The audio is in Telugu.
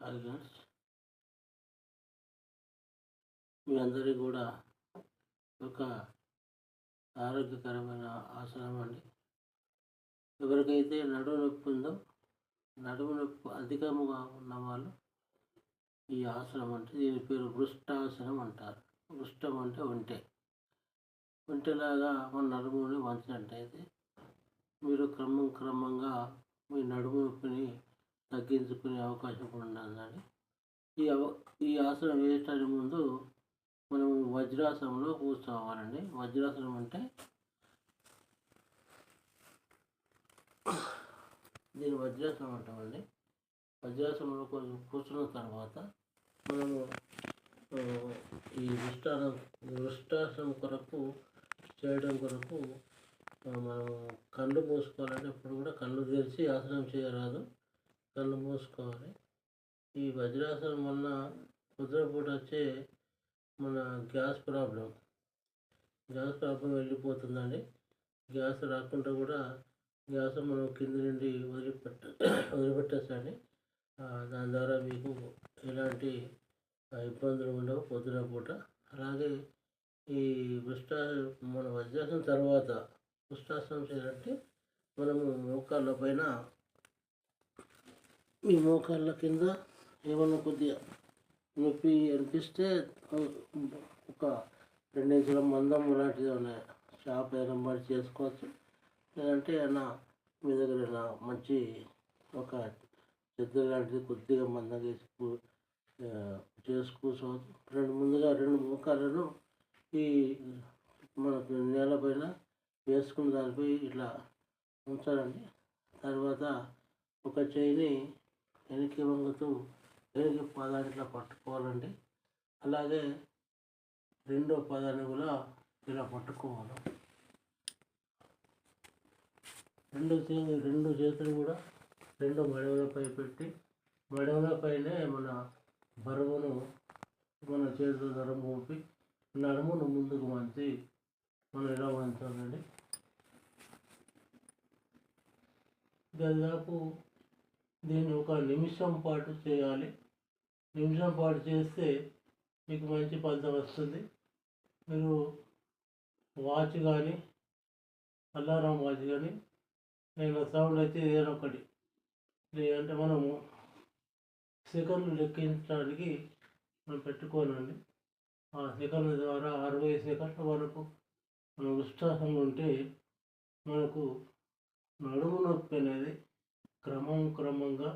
ఆర్గన్స్ మీ అందరికీ కూడా ఒక ఆరోగ్యకరమైన ఆసనం అండి. ఎవరికైతే నడుము నొప్పి ఉందో, నడుము నొప్పి అధికముగా ఉన్న వాళ్ళు ఈ ఆసనం అంటే దీని పేరు వృష్టాసనం అంటారు. వృష్టం అంటే ఒంటె. ఒంటెలాగా మన నడుముని వంచినట్టయితే మీరు క్రమంగా మీ నడుము నొప్పిని తగ్గించుకునే అవకాశం ఉంటుందండి. ఈ ఆసనం వేయటానికి ముందు మనం వజ్రాసనంలో కూర్చోవాలండి. వజ్రాసనం అంటే దీని వజ్రాసనం అంటామండి. వజ్రాసనంలో కూర్చున్న తర్వాత మనము ఈ వృష్టాసనం కొరకు చేయడం కొరకు మనం కళ్ళు మూసుకోవాలంటే ఎప్పుడు కూడా కళ్ళు తెరిచి ఆసనం చేయరాదు, కళ్ళు మూసుకోవాలి. ఈ వజ్రాసనం వలన పొద్దునపూట వచ్చే మన గ్యాస్ ప్రాబ్లం వెళ్ళిపోతుందండి. గ్యాస్ రాకుండా కూడా గ్యాస్ మనం కింద నుండి వదిలిపెట్టచ్చండి. దాని ద్వారా మీకు ఎలాంటి ఇబ్బందులు ఉండవు పొద్దున పూట. అలాగే ఈ మన వజ్రాసనం తర్వాత వృష్టాసనం చేయాలంటే మనము మోకాళ్ళ పైన మీ మోకాళ్ళ కింద ఏమన్నా కొద్దిగా నొప్పి అనిపిస్తే ఒక 2 ఇంచుల మందం లాంటిది ఉన్నాయి షాప్ ఏదైనా చేసుకోవచ్చు. లేదంటే అలా మీ దగ్గర మంచి ఒక చెద్ద లాంటిది కొద్దిగా మందంగా వేసి కూర్చోవచ్చు. ముందుగా 2 మోకాళ్ళను ఈ మనకు నేలపైన వేసుకున్న దానిపై ఇట్లా ఉంచాలండి. తర్వాత ఒక చేయిని వెనక్కి వంగుతూ వెనక్కి పాదాన్ని ఇట్లా పట్టుకోవాలండి. అలాగే రెండో పాదాన్ని కూడా ఇలా పట్టుకోవాలి. రెండు చేతులు కూడా 2 మడమలపై పెట్టి మడమలపైనే మన బరువును మన చేతుల ద్వారా మోపి నడుమును ముందుకు వంచి మనం ఇలా వంచాలండి. దాదాపు దీన్ని 1 నిమిషం పాటు చేయాలి. నిమిషం పాటు చేస్తే మీకు మంచి ఫలితం వస్తుంది. మీరు వాచ్ కానీ అలారం వాచ్ కానీ నేను సౌండ్ అయితే ఏదైనా ఒకటి లేదంటే మనము సెకండ్లు లెక్కించడానికి మనం పెట్టుకోనండి. ఆ సెకండ్ల ద్వారా 60 సెకండ్ల వరకు మనం వృష్టాసనంలో ఉంటే మనకు నడుము నొప్పి అనేది క్రమంగా